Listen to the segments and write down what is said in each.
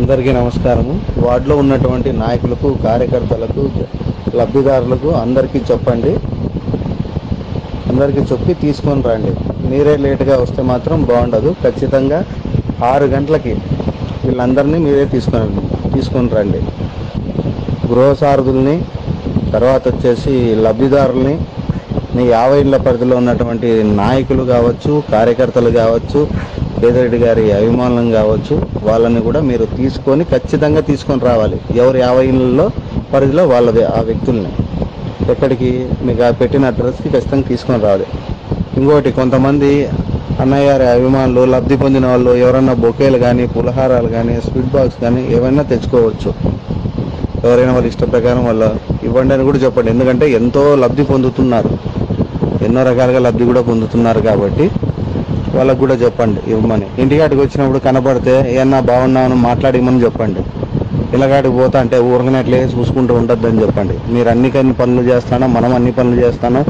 అందరికీ నమస్కారము. వార్డులో ఉన్నటువంటి నాయకులకు, కార్యకర్తలకు, లబ్ధిదారులకు అందరికీ చెప్పండి. అందరికీ చెప్పి తీసుకొని రండి. మీరే లేటుగా వస్తే మాత్రం బాగుండదు. ఖచ్చితంగా 6 గంటలకి వీళ్ళందరినీ మీరే తీసుకొని రండి. గృహ సారథుల్ని, తర్వాత వచ్చేసి లబ్ధిదారుల్ని, మీ 50 ఇళ్ల పరిధిలో ఉన్నటువంటి నాయకులు కావచ్చు, కార్యకర్తలు కావచ్చు, పేదరెడ్డి గారి అభిమానులు కావచ్చు, వాళ్ళని కూడా మీరు ఖచ్చితంగా తీసుకొని రావాలి. ఎవరు 50 ఇళ్ళలో పరిధిలో వాళ్ళది ఆ వ్యక్తుల్ని ఎక్కడికి మీకు పెట్టిన అడ్రస్కి ఖచ్చితంగా తీసుకొని రావాలి. ఇంకోటి, కొంతమంది అన్నయ్య గారి అభిమానులు, లబ్ధి పొందిన వాళ్ళు ఎవరన్నా బొకేలు కానీ, పులహారాలు కానీ, స్వీట్ బాక్స్ కానీ ఏమైనా తెచ్చుకోవచ్చు. ఎవరైనా వాళ్ళ ఇష్ట ప్రకారం వాళ్ళు ఇవ్వండి అని కూడా చెప్పండి. ఎందుకంటే ఎంతో లబ్ధి పొందుతున్నారు, ఎన్నో రకాలుగా లబ్ధి కూడా పొందుతున్నారు కాబట్టి వాళ్ళకు కూడా చెప్పండి ఇవ్వమని. ఇంటికాడికి వచ్చినప్పుడు కనపడితే ఏమన్నా బాగున్నామని మాట్లాడిమని చెప్పండి. ఇళ్ళకాడికి పోతా అంటే ఊరకనే అట్లే చూసుకుంటూ ఉండొద్దని చెప్పండి. మీరు అన్ని పనులు చేస్తానో, మనం అన్ని పనులు చేస్తానో,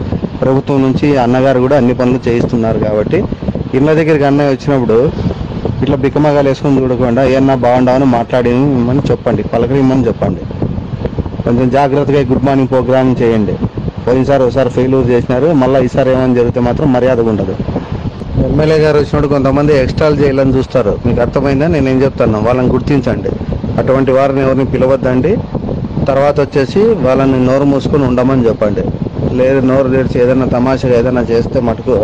ప్రభుత్వం నుంచి అన్నగారు కూడా అన్ని పనులు చేయిస్తున్నారు కాబట్టి ఇళ్ళ దగ్గరికి అన్నయ్య వచ్చినప్పుడు ఇట్లా బిక్కమగాలు వేసుకొని చూడకుండా ఏమన్నా బాగుండామని మాట్లాడిమని చెప్పండి, పలకరిమ్మని చెప్పండి. కొంచెం జాగ్రత్తగా గుడ్ మార్నింగ్ ప్రోగ్రామ్ చేయండి. ఒకసారి ఫెయిల్యూర్ చేసినారు, మళ్ళీ ఈసారి ఏమైనా జరిగితే మాత్రం మర్యాదగా ఉండదు. ఎమ్మెల్యే గారు వచ్చినప్పుడు కొంతమంది ఎక్స్ట్రాలు చేయాలని చూస్తారు. మీకు అర్థమైందా నేనేం చెప్తాను? వాళ్ళని గుర్తించండి. అటువంటి వారిని ఎవరిని పిలవద్దండి. తర్వాత వచ్చేసి వాళ్ళని నోరు మూసుకొని ఉండమని చెప్పండి. లేదు నోరు తెరిచి ఏదైనా తమాషగా ఏదైనా చేస్తే మటుకు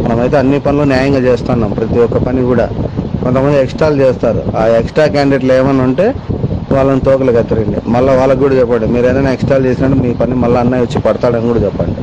మనమైతే అన్ని పనులు న్యాయంగా చేస్తున్నాం, ప్రతి ఒక్క పని కూడా. కొంతమంది ఎక్స్ట్రాలు చేస్తారు. ఆ ఎక్స్ట్రా క్యాండిడేట్లు ఏమైనా ఉంటే వాళ్ళని తోకలు కత్తిరండి. మళ్ళీ వాళ్ళకి కూడా చెప్పండి, మీరు ఏదైనా ఎక్స్ట్రాలు చేసినట్టు మీ పని మళ్ళీ అన్నయ్య వచ్చి పడతాడని కూడా చెప్పండి.